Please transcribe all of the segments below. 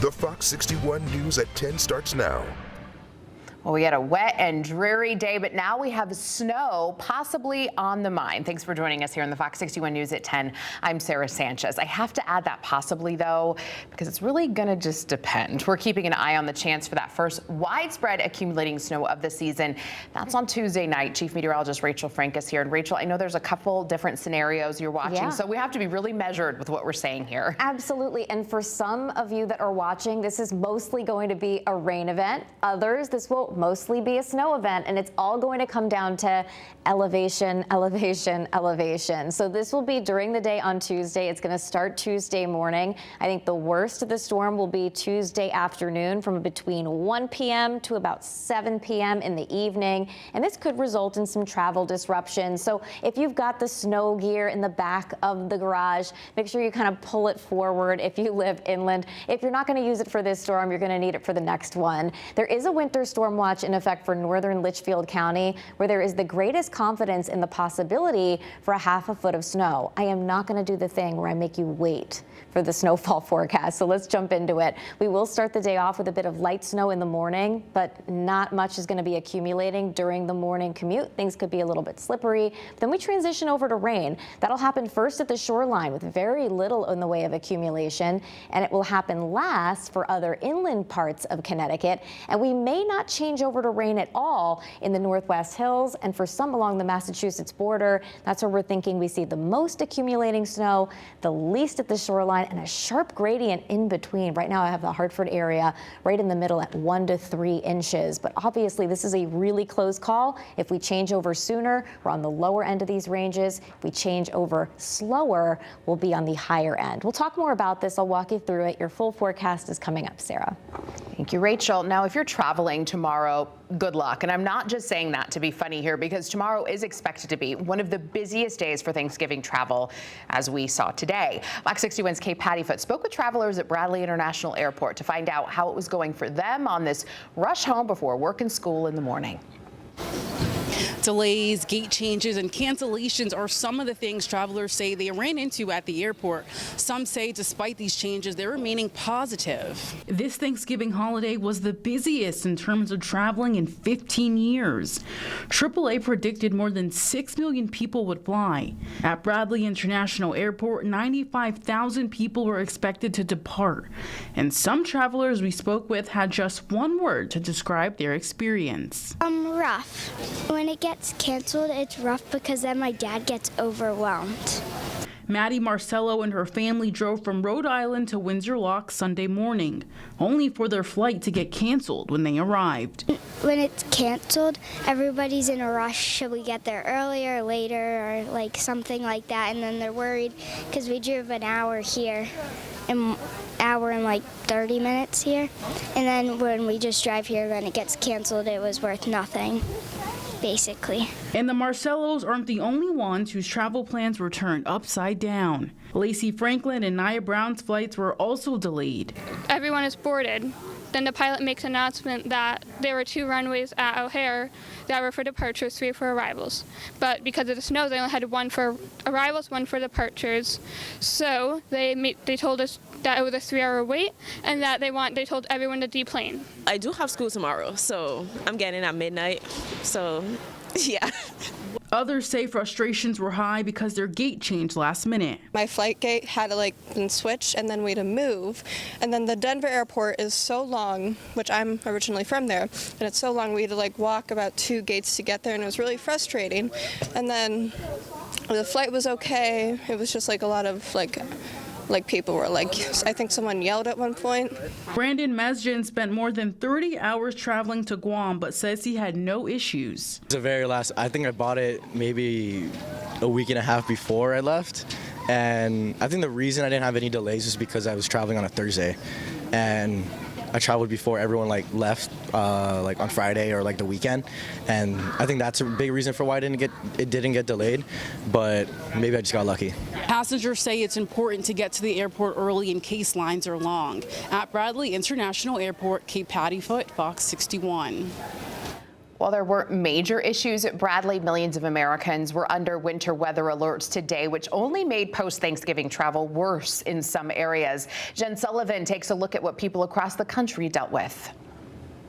The Fox 61 News at 10 starts now. Well, we had a wet and dreary day, but now we have snow possibly on the mind. Thanks for joining us here on the Fox 61 News at 10. I'm Sarah Sanchez. I have to add that possibly, though, because it's really going to just depend. We're keeping an eye on the chance for that first widespread accumulating snow of the season. That's on Tuesday night. Chief Meteorologist Rachel Frank is here. And Rachel, I know there's a couple different scenarios you're watching, so we have to be really measured with what we're saying here. Absolutely. And for some of you that are watching, this is mostly going to be a rain event. Others, this will mostly be a snow event, and it's all going to come down to elevation, elevation, elevation. So this will be during the day on Tuesday. It's going to start Tuesday morning. I think the worst of the storm will be Tuesday afternoon from between 1 p.m. to about 7 p.m. in the evening, and this could result in some travel disruptions. So if you've got the snow gear in the back of the garage, make sure you kind of pull it forward if you live inland. If you're not going to use it for this storm, you're going to need it for the next one. There is a winter storm watch in effect for northern Litchfield County, where there is the greatest confidence in the possibility for a half a foot of snow. I am not going to do the thing where I make you wait for the snowfall forecast, so let's jump into it. We will start the day off with a bit of light snow in the morning, but not much is going to be accumulating during the morning commute. Things could be a little bit slippery. Then we transition over to rain. That'll happen first at the shoreline with very little in the way of accumulation, and it will happen last for other inland parts of Connecticut. And we may not change over to rain at all in the Northwest Hills, and for some along the Massachusetts border. That's where we're thinking we see the most accumulating snow, the least at the shoreline, and a sharp gradient in between. Right now I have the Hartford area right in the middle at 1 to 3 inches, but obviously this is a really close call. If we change over sooner, we're on the lower end of these ranges. If we change over slower, we'll be on the higher end. We'll talk more about this. I'll walk you through it. Your full forecast is coming up, Sarah. Thank you, Rachel. Now, if you're traveling tomorrow, good luck. And I'm not just saying that to be funny here, because tomorrow is expected to be one of the busiest days for Thanksgiving travel, as we saw today. Fox 61's Kate Pattyfoot spoke with travelers at Bradley International Airport to find out how it was going for them on this rush home before work and school in the morning. Delays, gate changes, and cancellations are some of the things travelers say they ran into at the airport. Some say despite these changes, they're remaining positive. This Thanksgiving holiday was the busiest in terms of traveling in 15 years. AAA predicted more than 6 million people would fly. At Bradley International Airport, 95,000 people were expected to depart. And some travelers we spoke with had just one word to describe their experience. Rough. When it gets canceled, it's rough because then my dad gets overwhelmed. Maddie Marcello and her family drove from Rhode Island to Windsor Locks Sunday morning, only for their flight to get canceled when they arrived. When it's canceled, everybody's in a rush. Should we get there earlier or later or like something like that? And then they're worried because we drove an hour here, an hour and like 30 minutes here. And then when we just drive here, then it gets canceled. It was worth nothing, basically. And the Marcellos aren't the only ones whose travel plans were turned upside down. Lacey Franklin and Nia Brown's flights were also delayed. Everyone is boarded. Then the pilot makes an announcement that there were 2 runways at O'Hare that were for departures, 3 for arrivals. But because of the snow, they only had 1 for arrivals, 1 for departures. So they told us that it was a 3-hour wait and that they told everyone to deplane. I do have school tomorrow, so I'm getting in at midnight. So, yeah. Others say frustrations were high because their gate changed last minute. My flight gate had to been switched and then we had to move. And then the Denver airport is so long, which I'm originally from there, and it's so long we had to walk about 2 gates to get there, and it was really frustrating. And then the flight was okay. It was just a lot of people were I think someone yelled at one point. Brandon Mesjin spent more than 30 hours traveling to Guam, but says he had no issues. It's the very last, I think I bought it maybe a week and a half before I left. And I think the reason I didn't have any delays is because I was traveling on a Thursday. And I traveled before everyone left on Friday or the weekend, and I think that's a big reason for why it didn't get delayed, but maybe I just got lucky. Passengers say it's important to get to the airport early in case lines are long. At Bradley International Airport, Kate Pattyfoot, Fox 61. While there weren't major issues at Bradley, millions of Americans were under winter weather alerts today, which only made post-Thanksgiving travel worse in some areas. Jen Sullivan takes a look at what people across the country dealt with.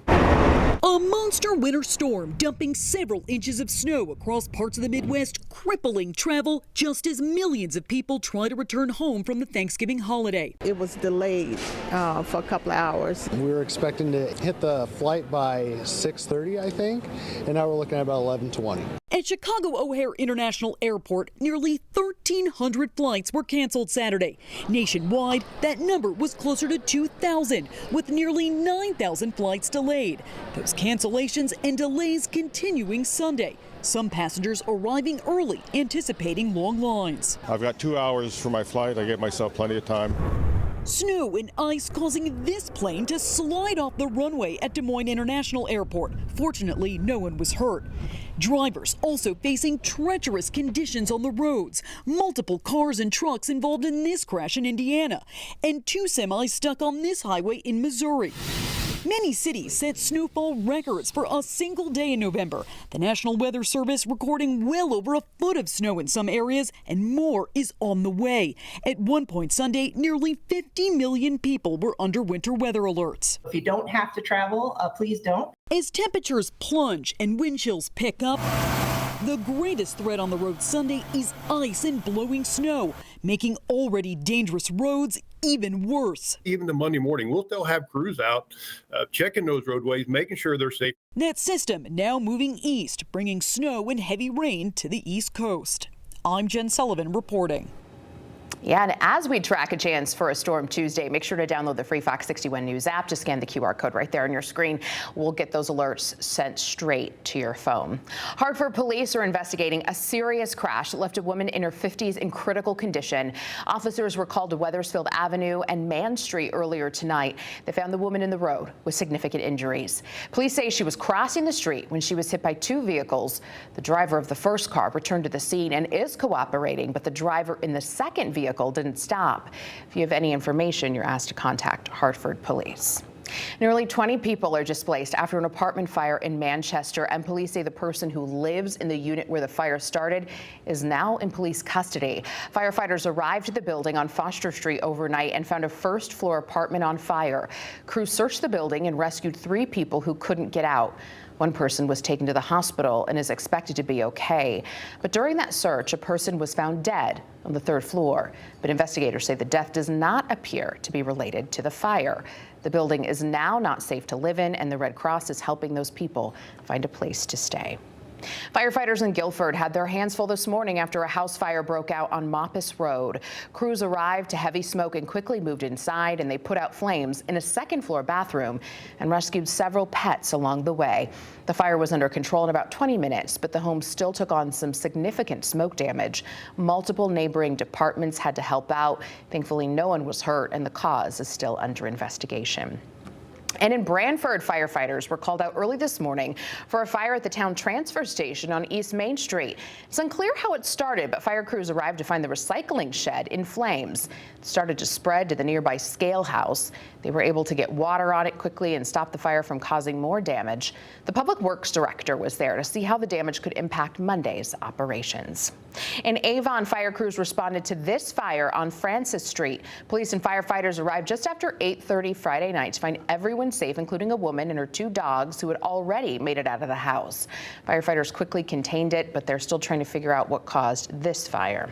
A monster winter storm dumping several inches of snow across parts of the Midwest, crippling travel just as millions of people try to return home from the Thanksgiving holiday. It was delayed for a couple of hours. We were expecting to hit the flight by 6:30, I think, and now we're looking at about 11:20. At Chicago O'Hare International Airport, nearly 1,300 flights were canceled Saturday. Nationwide, that number was closer to 2,000, with nearly 9,000 flights delayed. Those cancellations and delays continuing Sunday. Some passengers arriving early, anticipating long lines. I've got 2 hours for my flight. I give myself plenty of time. Snow and ice causing this plane to slide off the runway at Des Moines International Airport. Fortunately, no one was hurt. Drivers also facing treacherous conditions on the roads. Multiple cars and trucks involved in this crash in Indiana, and 2 semis stuck on this highway in Missouri. Many cities set snowfall records for a single day in November. The National Weather Service recording well over a foot of snow in some areas, and more is on the way. At one point Sunday, nearly 50 million people were under winter weather alerts. If you don't have to travel, please don't. As temperatures plunge and wind chills pick up, the greatest threat on the road Sunday is ice and blowing snow, making already dangerous roads even worse. Even the Monday morning, we'll still have crews out checking those roadways, making sure they're safe. That system now moving east, bringing snow and heavy rain to the East Coast. I'm Jen Sullivan reporting. Yeah, and as we track a chance for a storm Tuesday, make sure to download the free Fox 61 News app. Just scan the QR code right there on your screen. We'll get those alerts sent straight to your phone. Hartford police are investigating a serious crash that left a woman in her 50s in critical condition. Officers were called to Wethersfield Avenue and Mann Street earlier tonight. They found the woman in the road with significant injuries. Police say she was crossing the street when she was hit by 2 vehicles. The driver of the first car returned to the scene and is cooperating, but the driver in the second vehicle didn't stop. If you have any information, you're asked to contact Hartford Police. Nearly 20 people are displaced after an apartment fire in Manchester, and police say the person who lives in the unit where the fire started is now in police custody. Firefighters arrived at the building on Foster Street overnight and found a first-floor apartment on fire. Crews searched the building and rescued 3 people who couldn't get out. One person was taken to the hospital and is expected to be okay. But during that search, a person was found dead on the 3rd floor. But investigators say the death does not appear to be related to the fire. The building is now not safe to live in, and the Red Cross is helping those people find a place to stay. Firefighters in Guilford had their hands full this morning after a house fire broke out on Moppus Road. Crews arrived to heavy smoke and quickly moved inside, and they put out flames in a 2nd-floor bathroom and rescued several pets along the way. The fire was under control in about 20 minutes, but the home still took on some significant smoke damage. Multiple neighboring departments had to help out. Thankfully, no one was hurt, and the cause is still under investigation. And in Branford, firefighters were called out early this morning for a fire at the town transfer station on East Main Street. It's unclear how it started, but fire crews arrived to find the recycling shed in flames. It started to spread to the nearby Scale House. They were able to get water on it quickly and stop the fire from causing more damage. The Public Works Director was there to see how the damage could impact Monday's operations. In Avon, fire crews responded to this fire on Francis Street. Police and firefighters arrived just after 8:30 Friday night to find everyone safe, including a woman and her 2 dogs who had already made it out of the house. Firefighters quickly contained it, but they're still trying to figure out what caused this fire.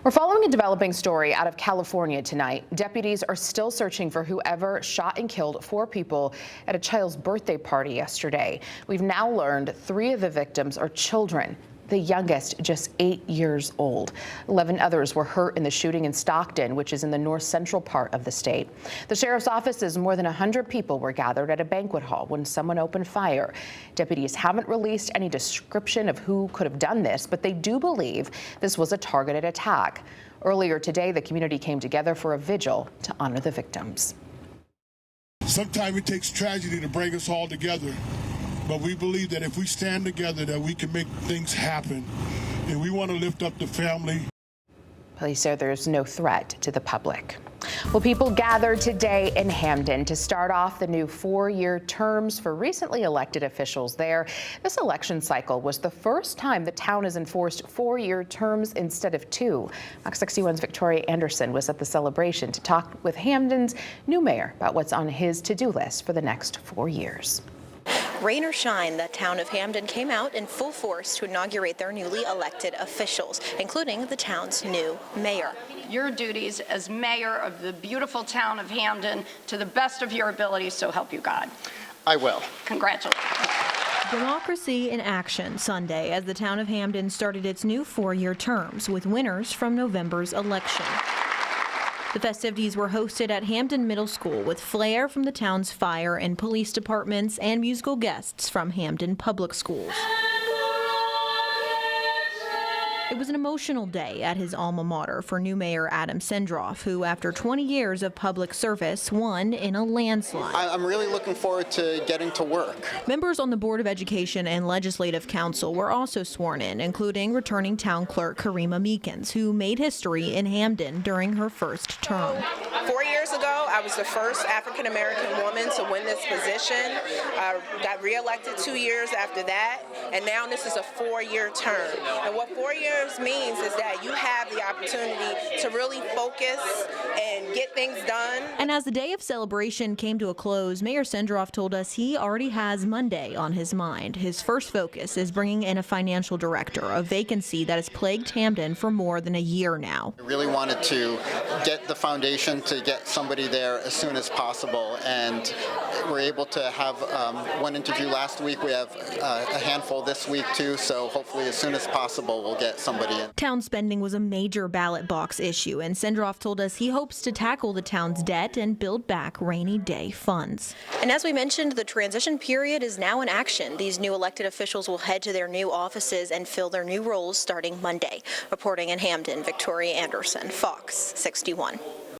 We're following a developing story out of California tonight. Deputies are still searching for whoever shot and killed 4 people at a child's birthday party yesterday. We've now learned 3 of the victims are children, the youngest just 8 years old. 11 others were hurt in the shooting in Stockton, which is in the north central part of the state. The sheriff's office says more than 100 people were gathered at a banquet hall when someone opened fire. Deputies haven't released any description of who could have done this, but they do believe this was a targeted attack. Earlier today, the community came together for a vigil to honor the victims. Sometimes it takes tragedy to bring us all together. But we believe that if we stand together, that we can make things happen. And we want to lift up the family. Police say there's no threat to the public. Well, people gathered today in Hamden to start off the new 4-year terms for recently elected officials there. This election cycle was the first time the town has enforced 4-year terms instead of 2. Fox 61's Victoria Anderson was at the celebration to talk with Hamden's new mayor about what's on his to-do list for the next 4 years. Rain or shine, the town of Hamden came out in full force to inaugurate their newly elected officials, including the town's new mayor. Your duties as mayor of the beautiful town of Hamden to the best of your ability, so help you God. I will. Congratulations. Democracy in action Sunday as the town of Hamden started its new 4-year terms with winners from November's election. The festivities were hosted at Hamden Middle School with flair from the town's fire and police departments and musical guests from Hamden Public Schools. It was an emotional day at his alma mater for new mayor Adam Sendroff, who, after 20 years of public service, won in a landslide. I'm really looking forward to getting to work. Members on the Board of Education and Legislative Council were also sworn in, including returning town clerk Karima Meekins, who made history in Hamden during her first term. 4 years ago, I was the first African-American woman to win this position. I got reelected 2 years after that, and now this is a 4-year term. And what 4 years means is that you have the opportunity to really focus and get things done. And as the day of celebration came to a close, Mayor Sendroff told us he already has Monday on his mind. His first focus is bringing in a financial director, a vacancy that has plagued Hamden for more than a year now. I really wanted to get the foundation to get somebody there as soon as possible, and we're able to have one interview last week. We have a handful this week too, so hopefully as soon as possible we'll get somebody in. Town spending was a major ballot box issue, and Sendroff told us he hopes to tackle the town's debt and build back rainy day funds. And as we mentioned, the transition period is now in action. These new elected officials will head to their new offices and fill their new roles starting Monday. Reporting in Hamden, Victoria Anderson, Fox 61.